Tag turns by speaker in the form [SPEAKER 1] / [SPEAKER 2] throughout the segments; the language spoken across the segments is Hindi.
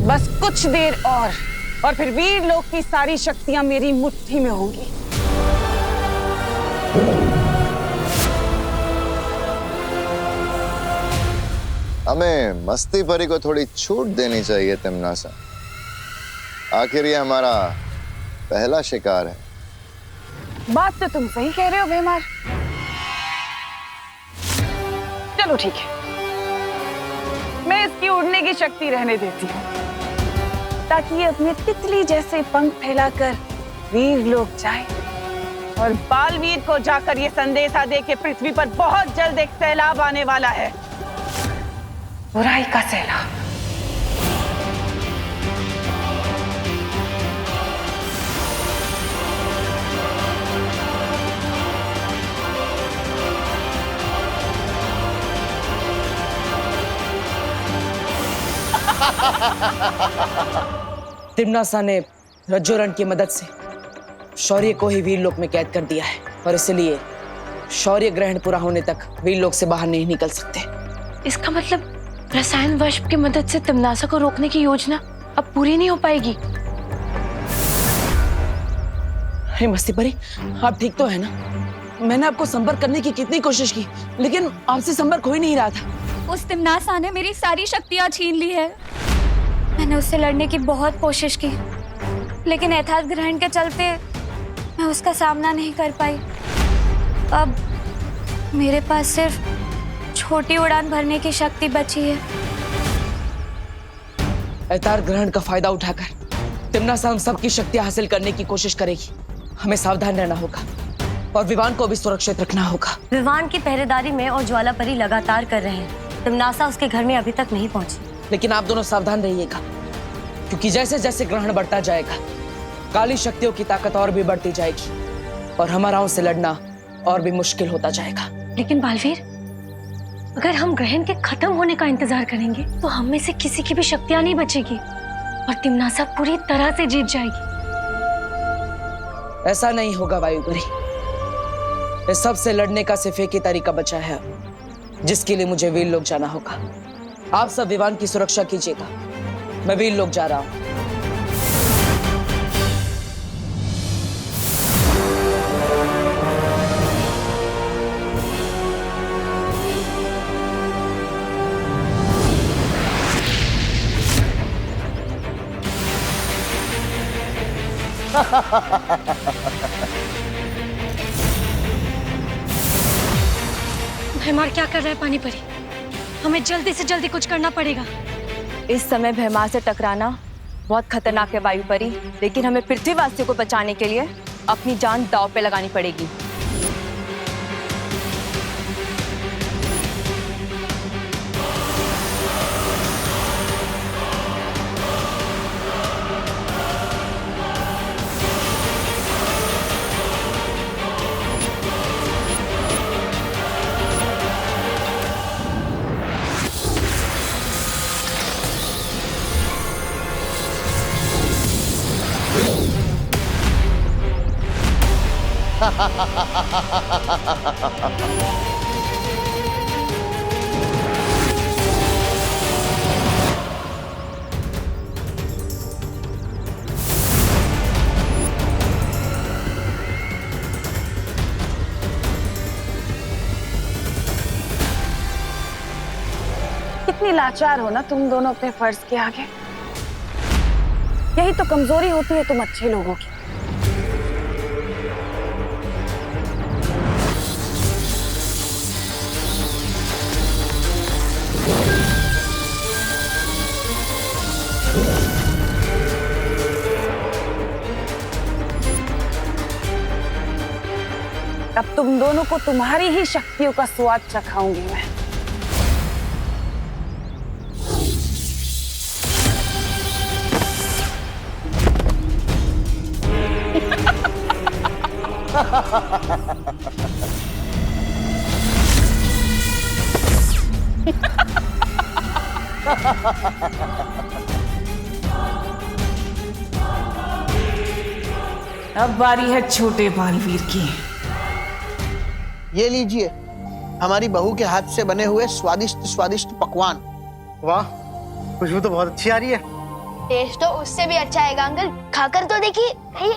[SPEAKER 1] बस कुछ देर और फिर वीर लोक की सारी शक्तियां मेरी मुट्ठी में होंगी।
[SPEAKER 2] हमें मस्ती परी को थोड़ी छूट देनी चाहिए तिम्नासा। आखिर ये हमारा पहला शिकार है।
[SPEAKER 1] बात तो तुम सही कह रहे हो भीमार। चलो ठीक है, मैं इसकी उड़ने की शक्ति रहने देती हूँ ताकि ये अपने तितली जैसे पंख फैलाकर वीर लोक जाए और बालवीर को जाकर ये संदेशा दे कि पृथ्वी पर बहुत जल्द एक सैलाब आने वाला है, बुराई का सैलाब।
[SPEAKER 3] तिम्नासा ने रज्जुरण की मदद से शौर्य को ही वीरलोक में कैद कर दिया है और इसलिए शौर्य ग्रहण पूरा होने तक वीरलोक से बाहर नहीं निकल सकते।
[SPEAKER 4] इसका मतलब रसायन वाष्प की मदद से तिम्नासा को रोकने की योजना अब पूरी नहीं हो पाएगी।
[SPEAKER 3] अरे मस्ती परी, आप ठीक तो है ना? मैंने आपको संपर्क करने की कितनी कोशिश की लेकिन आपसे संपर्क हो ही नहीं रहा था।
[SPEAKER 5] उस तिम्नासा ने मेरी सारी शक्तियां छीन ली है। मैंने उससे लड़ने की बहुत कोशिश की लेकिन यथार्थ ग्रहण के चलते मैं उसका सामना नहीं कर पाई। अब मेरे पास सिर्फ छोटी उड़ान भरने की शक्ति बची है।
[SPEAKER 3] यथार्थ ग्रहण का फायदा उठाकर तिम्नासा हम सबकी शक्तियां हासिल करने की कोशिश करेगी। हमें सावधान रहना होगा और विवान को भी सुरक्षित रखना होगा।
[SPEAKER 6] विवान की पहरेदारी में और ज्वाला परी लगातार कर रहे हैं। तिम्नासा उसके घर में अभी तक नहीं पहुंची।
[SPEAKER 3] लेकिन आप दोनों सावधान रहिएगा क्योंकि जैसे जैसे ग्रहण बढ़ता जाएगा काली शक्तियों की ताकत और भी बढ़ती जाएगी और हमारा उनसे लड़ना और भी मुश्किल होता जाएगा।
[SPEAKER 4] लेकिन बालवीर, अगर हम ग्रहण के खत्म होने का इंतजार करेंगे तो हम में से किसी की भी शक्तियां नहीं बचेगी और तिम्नासा पूरी तरह से जीत जाएगी।
[SPEAKER 3] ऐसा नहीं होगा वायुपुरी। इस सबसे लड़ने का सिर्फ एक ही तरीका बचा है जिसके लिए मुझे वीरलोक जाना होगा। आप सब विवान की सुरक्षा कीजिएगा, मैं वीरलोक जा रहा हूं।
[SPEAKER 4] भैमार क्या कर रहा है पानी परी? हमें जल्दी से जल्दी कुछ करना पड़ेगा।
[SPEAKER 7] इस समय भैमार से टकराना बहुत खतरनाक है वायुपरी, लेकिन हमें पृथ्वीवासियों को बचाने के लिए अपनी जान दांव पे लगानी पड़ेगी।
[SPEAKER 1] कितनी लाचार हो ना तुम दोनों अपने फर्ज के आगे। यही तो कमजोरी होती है तुम अच्छे लोगों की। अब तुम दोनों को तुम्हारी ही शक्तियों का स्वाद चखाऊंगी मैं। अब बारी है छोटे बालवीर की।
[SPEAKER 8] ये लीजिए हमारी बहू के हाथ से बने हुए स्वादिष्ट स्वादिष्ट पकवान।
[SPEAKER 9] वाह, खुशबू तो बहुत अच्छी आ रही है। टेस्ट तो उससे भी अच्छा आएगा अंकल, खाकर तो देखिए। खाइए।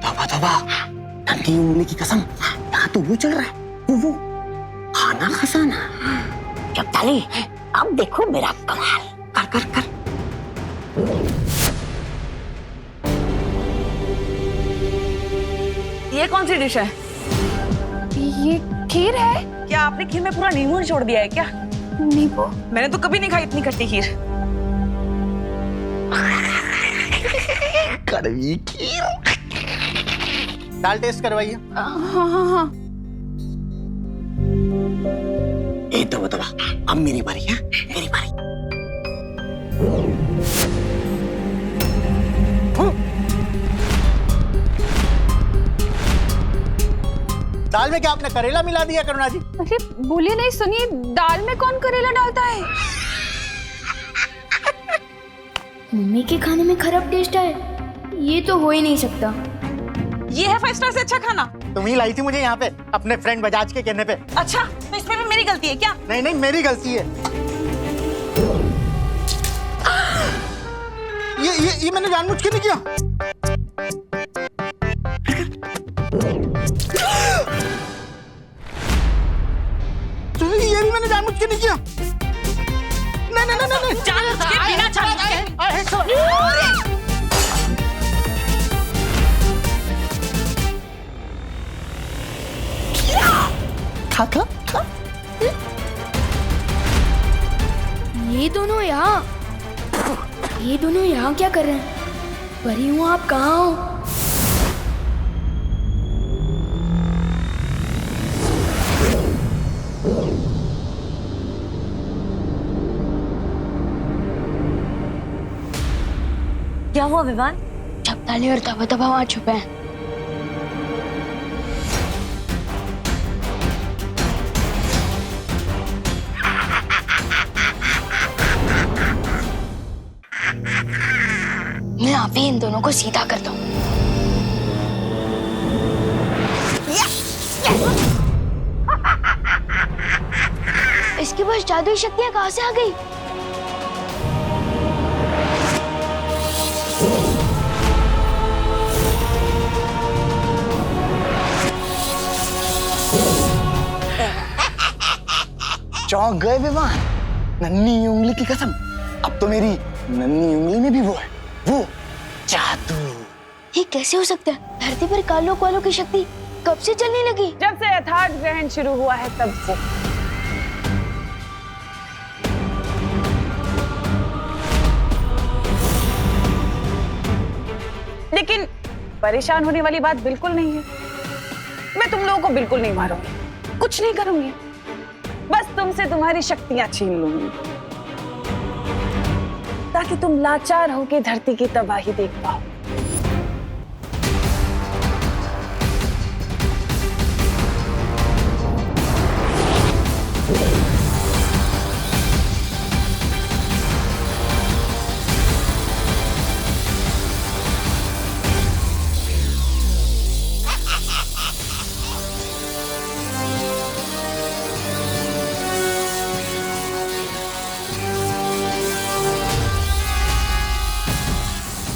[SPEAKER 8] तौबा तौबा, नन्ही उंगली की कसम, यहाँ तो वो चल रहा है, वो खाना खजाना।
[SPEAKER 6] चपताली, अब देखो मेरा कमाल।
[SPEAKER 8] कर कर कर।
[SPEAKER 3] ये कौन सी डिश है?
[SPEAKER 5] ये खीर है।
[SPEAKER 3] क्या आपने खीर में पूरा नींबू छोड़ दिया है क्या?
[SPEAKER 5] नींबू?
[SPEAKER 3] मैंने तो कभी नहीं खाई इतनी खट्टी खीर।
[SPEAKER 8] कड़वी खीर। दाल टेस्ट करवाइए।
[SPEAKER 5] हाँ हाँ हाँ।
[SPEAKER 8] ए तौबा तौबा, अब मेरी बारी है, मेरी बारी। दाल में क्या आपने करेला मिला दिया करुणा जी?
[SPEAKER 5] अरे बोलिए नहीं, सुनिए, दाल में कौन करेला डालता है?
[SPEAKER 9] मम्मी के खाने में खराब टेस्ट है, ये तो हो ही नहीं सकता।
[SPEAKER 3] ये है 5 स्टार से अच्छा खाना?
[SPEAKER 8] तुम ही लाई थी मुझे यहाँ पे अपने फ्रेंड बजाज के कहने पे।
[SPEAKER 3] अच्छा, तो इसमें भी मेरी गलती है क्या?
[SPEAKER 8] नहीं नहीं, मेरी गलती है। ये मैंने जानबूझ के नहीं किया। ये भी मैंने जानबूझ के नहीं किया। नहीं नहीं नहीं नहीं,
[SPEAKER 3] जानबूझ के, बिना जानबूझ के।
[SPEAKER 8] खा खा खा।
[SPEAKER 9] ये दोनों यहाँ क्या कर रहे हैं? परी हूँ, आप कहाँ हो?
[SPEAKER 6] क्या हुआ विवान?
[SPEAKER 9] चपताली और तौबा तौबा वहाँ छुपे हैं। मैं अभी इन दोनों को सीधा करता हूँ। इसके पास जादुई शक्तियाँ कहाँ से आ गई?
[SPEAKER 8] चौंक गए विवान, नन्ही उंगली की कसम, अब तो मेरी नन्ही उंगली में भी वो है, वो जादू।
[SPEAKER 9] ये कैसे हो सकता है? धरती पर कालों कालों की शक्ति कब से चलने लगी?
[SPEAKER 1] जब से यथार्थ ग्रहण शुरू हुआ है तब से। लेकिन परेशान होने वाली बात बिल्कुल नहीं है। मैं तुम लोगों को बिल्कुल नहीं मारूंगी, कुछ नहीं करूंगी, बस तुमसे तुम्हारी शक्तियां छीन लूंगी ताकि तुम लाचार होकर धरती की तबाही देख पाओ।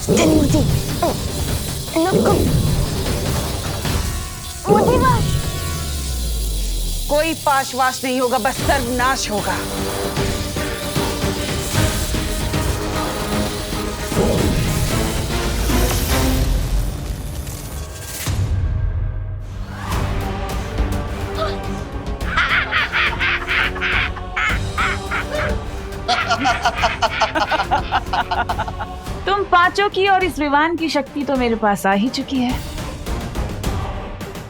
[SPEAKER 9] धनमूर्ति,
[SPEAKER 1] कोई पाशवाश नहीं होगा, बस सर्वनाश होगा। तुम पांचों की और इस विवान की शक्ति तो मेरे पास आ ही चुकी है।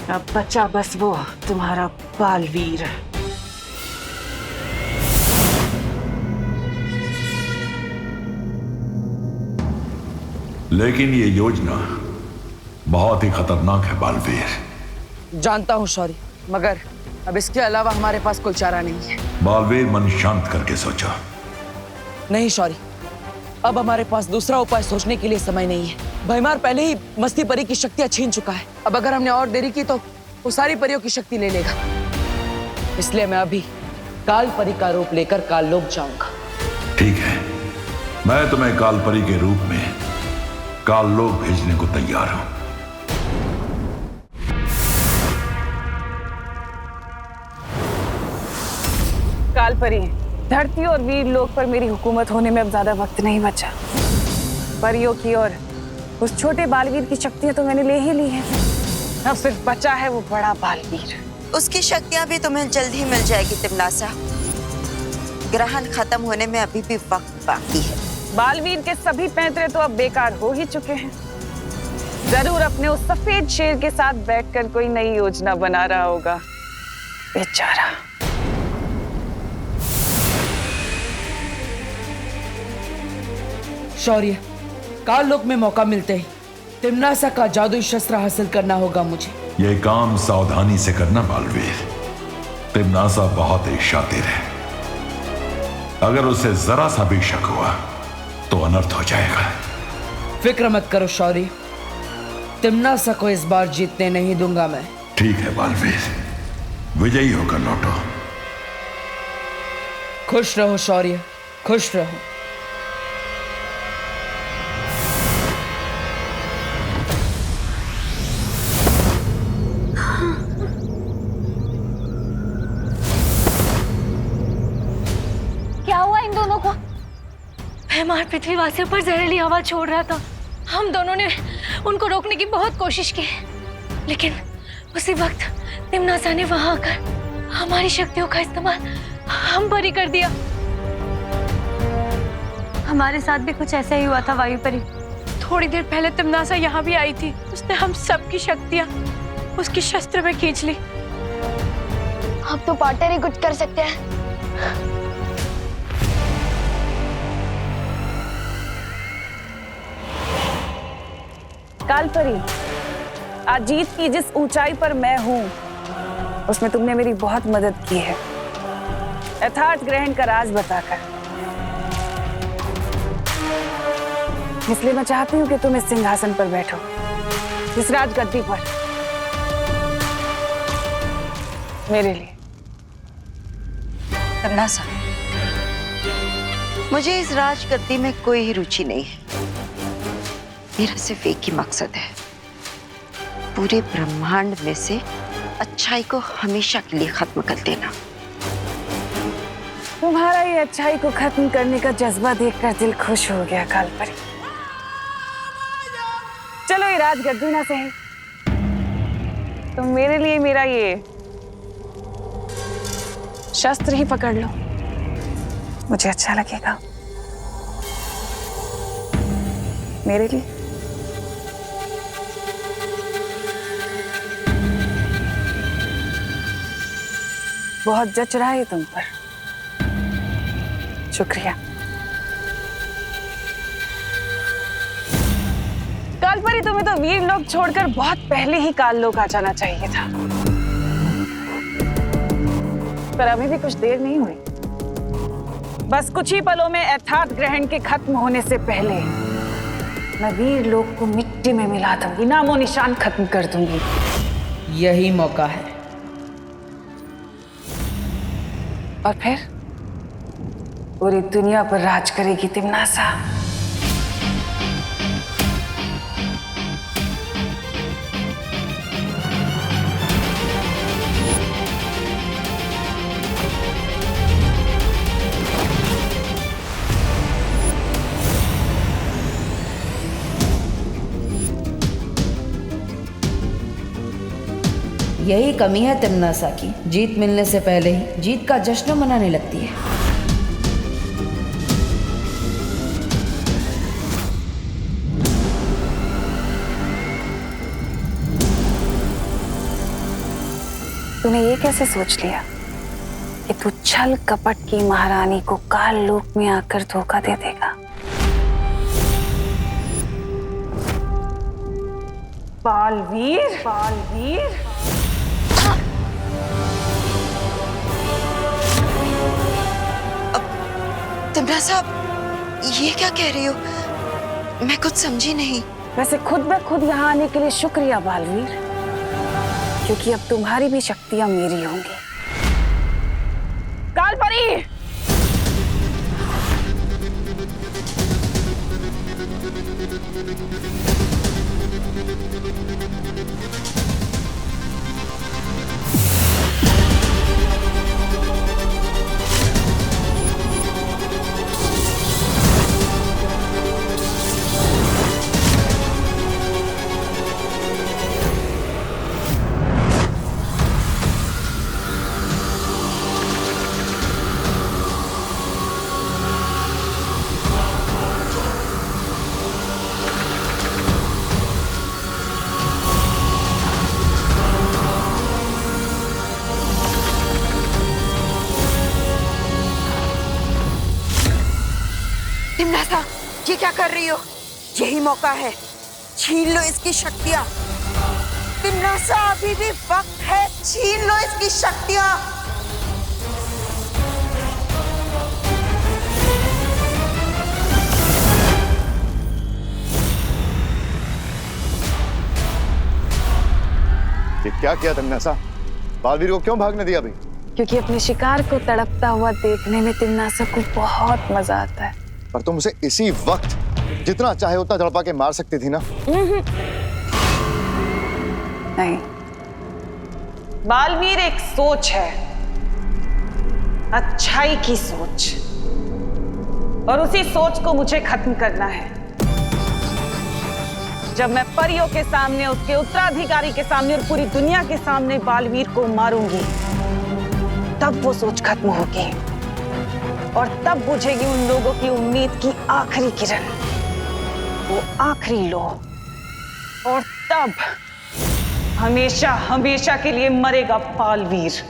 [SPEAKER 1] अब बचा बस वो तुम्हारा बालवीर।
[SPEAKER 10] लेकिन ये योजना बहुत ही खतरनाक है बालवीर।
[SPEAKER 3] जानता हूँ शौरी, मगर अब इसके अलावा हमारे पास कोई चारा नहीं है।
[SPEAKER 10] बालवीर, मन शांत करके सोचो।
[SPEAKER 3] नहीं शौरी, अब हमारे पास दूसरा उपाय सोचने के लिए समय नहीं है। भैमार पहले ही मस्ती परी की शक्तियां छीन चुका है। अब अगर हमने और देरी की तो वो सारी परियों की शक्ति ले लेगा। इसलिए मैं अभी काल परी का रूप लेकर काल लोक जाऊंगा।
[SPEAKER 10] ठीक है, मैं तुम्हें काल परी के रूप में काल लोक भेजने को तैयार हूं।
[SPEAKER 1] काल परी, धरती और वीर लोक पर मेरी हुकूमत होने में अब ज्यादा वक्त नहीं बचा। परियों की और उस छोटे बालवीर की शक्तियां तो मैंने ले ही ली हैं। अब सिर्फ बचा है वो बड़ा बालवीर।
[SPEAKER 11] उसकी शक्तियां भी तुम्हें जल्द ही मिल जाएगी तिमनासा। ग्रहण खत्म होने में अभी भी वक्त बाकी है।
[SPEAKER 1] बालवीर के सभी पैंतरे तो अब बेकार हो ही चुके हैं। जरूर अपने उस सफेद शेर के साथ बैठकर कोई नई योजना बना रहा होगा, बेचारा।
[SPEAKER 3] शौर्य, काल लोक में मौका मिलते ही तिमनासा का जादुई शस्त्र हासिल करना होगा मुझे।
[SPEAKER 10] यह काम सावधानी से करना बालवीर। तिमनासा बहुत ही शातिर है। अगर उसे जरा सा भी शक हुआ तो अनर्थ हो जाएगा।
[SPEAKER 3] फिक्र मत करो शौर्य, तिमनासा को इस बार जीतने नहीं दूंगा मैं।
[SPEAKER 10] ठीक है बालवीर, विजयी होकर लौटो।
[SPEAKER 3] खुश रहो शौर्य, खुश रहो।
[SPEAKER 4] क्या हुआ इन दोनों को? भैमार पृथ्वीवासियों पर जहरीली हवा छोड़ रहा था। हम दोनों ने उनको रोकने की बहुत कोशिश की, लेकिन उसी वक्त तिमनासा ने वहां आकर हमारी शक्तियों का इस्तेमाल हम पर ही कर दिया।
[SPEAKER 6] हमारे साथ भी कुछ ऐसा ही हुआ था वायु परी।
[SPEAKER 7] थोड़ी देर पहले तिमनासा यहाँ भी आई थी। उसने हम सबकी शक्तियाँ उसकी शस्त्र में खींच ली।
[SPEAKER 9] अब तो पार्टनर ही कुछ कर सकते हैं।
[SPEAKER 1] काल परी, आज जीत की जिस ऊंचाई पर मैं हूं, उसमें तुमने मेरी बहुत मदद की है, यथार्थ ग्रहण का राज बताकर। इसलिए मैं चाहती हूं कि तुम इस सिंहासन पर बैठो, इस राजगद्दी पर, मेरे लिए।
[SPEAKER 11] तिमनासा, मुझे इस राजगद्दी में कोई ही रुचि नहीं है। मेरा सिर्फ एक ही मकसद है, पूरे ब्रह्मांड में से अच्छाई को हमेशा के लिए खत्म कर देना।
[SPEAKER 1] तुम्हारा ये अच्छाई को खत्म करने का जज्बा देखकर दिल खुश हो गया काल परी। चलो ये राजगद्दी ना सही, तुम मेरे लिए मेरा ये शस्त्र ही पकड़ लो, मुझे अच्छा लगेगा। मेरे लिए बहुत जच रहा है तुम पर, शुक्रिया। काल परी, तुम्हें तो वीर लोक छोड़कर बहुत पहले ही काल लोक आ जाना चाहिए था, पर अभी भी कुछ देर नहीं हुई। बस कुछ ही पलों में यथार्थ ग्रहण के खत्म होने से पहले मैं वीर लोक को मिट्टी में मिला दूंगी, नामो निशान खत्म कर दूंगी।
[SPEAKER 3] यही मौका है।
[SPEAKER 1] और फिर पूरी दुनिया पर राज करेगी तिमनासा।
[SPEAKER 3] यही कमी है तिमनासा की, जीत मिलने से पहले ही जीत का जश्न मनाने लगती है।
[SPEAKER 1] तूने ये कैसे सोच लिया कि तू छल कपट की महारानी को काल लोक में आकर धोखा दे देगा? बालवीर, बालवीर,
[SPEAKER 11] तिमनासा, ये क्या कह रही हो? मैं कुछ समझी नहीं।
[SPEAKER 1] वैसे खुद ब खुद यहाँ आने के लिए शुक्रिया बालवीर। क्योंकि अब तुम्हारी भी शक्तियां मेरी होंगी। कालपरी,
[SPEAKER 11] तिमनासा, ये क्या कर रही हो? यही मौका है, छीन लो इसकी शक्तियां। तिमनासा, अभी भी वक्त है, छीन लो इसकी शक्तियां।
[SPEAKER 2] ये क्या किया तिमनासा? बालवीर को क्यों भागने दिया भाई?
[SPEAKER 1] क्योंकि अपने शिकार को तड़पता हुआ देखने में तिमनासा को बहुत मजा आता है।
[SPEAKER 2] पर तुम उसे इसी वक्त जितना चाहे उतना तड़पा के मार सकती थी ना।
[SPEAKER 1] नहीं, बालवीर एक सोच है, अच्छाई की सोच, और उसी सोच को मुझे खत्म करना है। जब मैं परियों के सामने, उसके उत्तराधिकारी के सामने और पूरी दुनिया के सामने बालवीर को मारूंगी, तब वो सोच खत्म होगी और तब बुझेगी उन लोगों की उम्मीद की आखिरी किरण, वो आखिरी लो, और तब हमेशा हमेशा के लिए मरेगा बालवीर।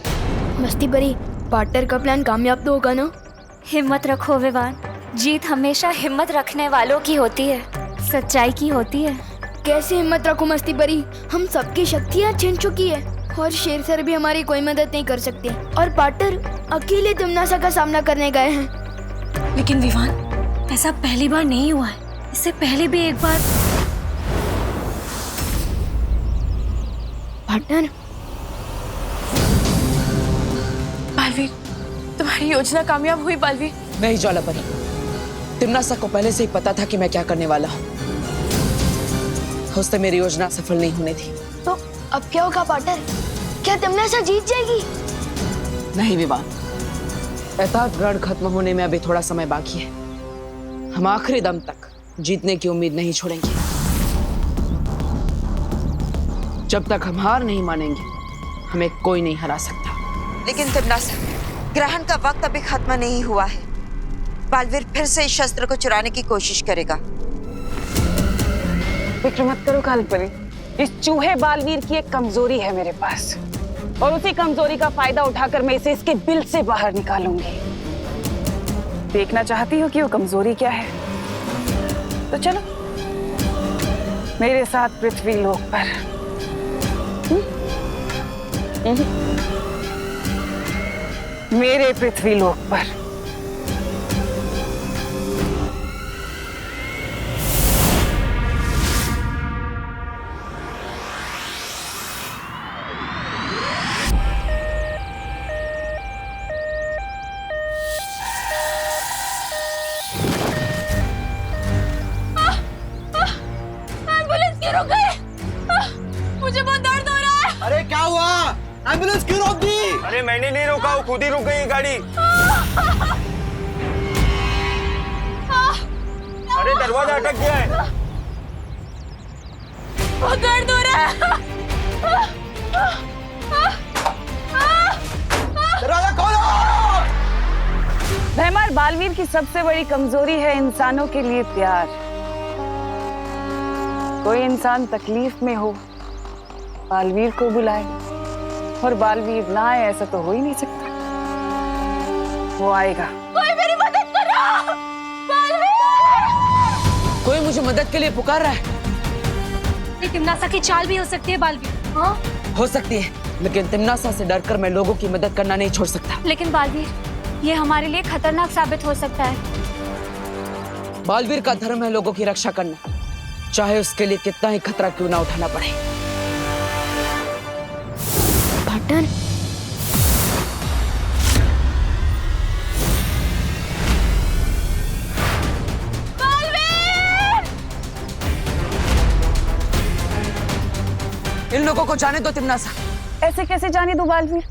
[SPEAKER 9] मस्ती परी, पार्टनर का प्लान कामयाब तो होगा ना?
[SPEAKER 5] हिम्मत रखो विवान, जीत हमेशा हिम्मत रखने वालों की होती है, सच्चाई की होती है।
[SPEAKER 9] कैसे हिम्मत रखो मस्ती परी, हम सबकी शक्तियाँ छिन चुकी है और शेर सर भी हमारी कोई मदद नहीं कर सकते, और पार्टनर अकेले तिमनासा का सामना करने गए हैं।
[SPEAKER 4] लेकिन विवान, ऐसा पहली बार नहीं हुआ है, इससे पहले भी एक बार।
[SPEAKER 9] पार्टनर,
[SPEAKER 7] बालवीर, तुम्हारी योजना कामयाब हुई बालवीर।
[SPEAKER 3] नहीं ज्वालापरी, तिमनासा को पहले से ही पता था कि मैं क्या करने वाला हूँ। उससे मेरी योजना सफल नहीं होने थी।
[SPEAKER 9] तो अब क्या होगा पार्टनर? क्या तिमनासा जीत जाएगी?
[SPEAKER 3] नहीं विवान, एताद ग्रहण खत्म होने में अभी थोड़ा समय बाकी है। हम आखिरी दम तक जीतने की उम्मीद नहीं छोड़ेंगे। जब तक हम हार नहीं मानेंगे, हमें कोई नहीं हरा सकता।
[SPEAKER 11] लेकिन तिमनासा, ग्रहण का वक्त अभी खत्म नहीं हुआ है। बालवीर फिर से इस शस्त्र को चुराने की कोशिश करेगा।
[SPEAKER 1] फिक्र मत करो कालपरी, इस चूहे बालवीर की एक कमजोरी है मेरे पास, और उसी कमजोरी का फायदा उठाकर मैं इसे इसके बिल से बाहर निकालूंगी। देखना चाहती हो कि वो कमजोरी क्या है? तो चलो मेरे साथ पृथ्वी लोक पर। मेरे पृथ्वी लोक पर।
[SPEAKER 4] मुझे बहुत दर्द हो रहा है।
[SPEAKER 8] अरे क्या हुआ? एम्बुलेंस क्यों रोक दी?
[SPEAKER 12] अरे मैंने नहीं रोका, वो खुद ही रुक गई गाड़ी। अरे दरवाजा अटक गया है।
[SPEAKER 4] बहुत दर्द हो रहा है।
[SPEAKER 8] दरवाजा खोलो!
[SPEAKER 1] भैमार, बालवीर की सबसे बड़ी कमजोरी है इंसानों के लिए प्यार। कोई इंसान तकलीफ में हो, बालवीर को बुलाए, और बालवीर ना आए ऐसा तो हो ही नहीं सकता। वो आएगा।
[SPEAKER 4] कोई मेरी मदद करो! बालवीर!
[SPEAKER 3] कोई मुझे मदद के लिए पुकार रहा है।
[SPEAKER 4] ये तिमनासा की चाल भी हो सकती है बालवीर। हाँ?
[SPEAKER 3] हो सकती है, लेकिन तिमनासा से डरकर मैं लोगों की मदद करना नहीं छोड़ सकता।
[SPEAKER 5] लेकिन बालवीर, ये हमारे लिए खतरनाक साबित हो सकता है।
[SPEAKER 3] बालवीर का धर्म है लोगों की रक्षा करना, चाहे उसके लिए कितना ही खतरा क्यों ना उठाना पड़े।
[SPEAKER 9] पार्टनर।
[SPEAKER 3] इन लोगों को जाने दो तिमनासा।
[SPEAKER 1] ऐसे कैसे जाने दो बालवीर?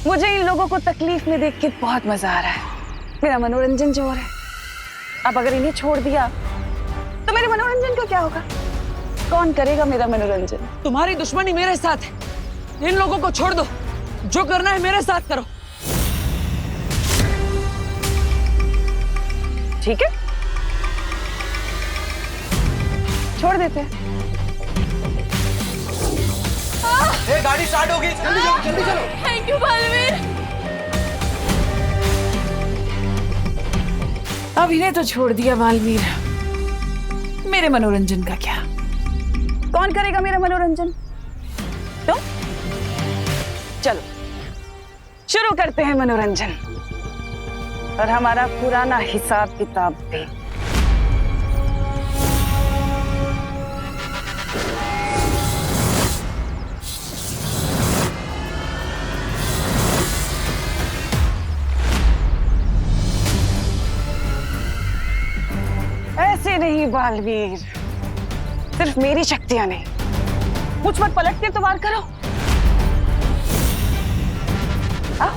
[SPEAKER 1] मुझे इन लोगों को तकलीफ में देख के बहुत मजा आ रहा है। मेरा मनोरंजन जो हो रहा है। अब अगर इन्हें छोड़ दिया तो मेरे मनोरंजन का क्या होगा? कौन करेगा मेरा मनोरंजन?
[SPEAKER 3] तुम्हारी दुश्मनी मेरे साथ है। इन लोगों को छोड़ दो। जो करना है मेरे साथ करो।
[SPEAKER 1] ठीक है, छोड़ देते हैं।
[SPEAKER 8] गाड़ी स्टार्ट होगी, जल्दी चलो, जल्दी चलो।
[SPEAKER 4] Thank you Baalveer.
[SPEAKER 1] अब इन्हें तो छोड़ दिया बालवीर, मेरे मनोरंजन का क्या? कौन करेगा मेरा मनोरंजन? तुम? चलो शुरू करते हैं मनोरंजन, और हमारा पुराना हिसाब किताब भी। ऐसे नहीं बालवीर, सिर्फ मेरी शक्तियां नहीं, मुझ पर पलट के तो वार करो। आओ।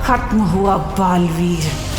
[SPEAKER 1] खत्म हुआ बालवीर।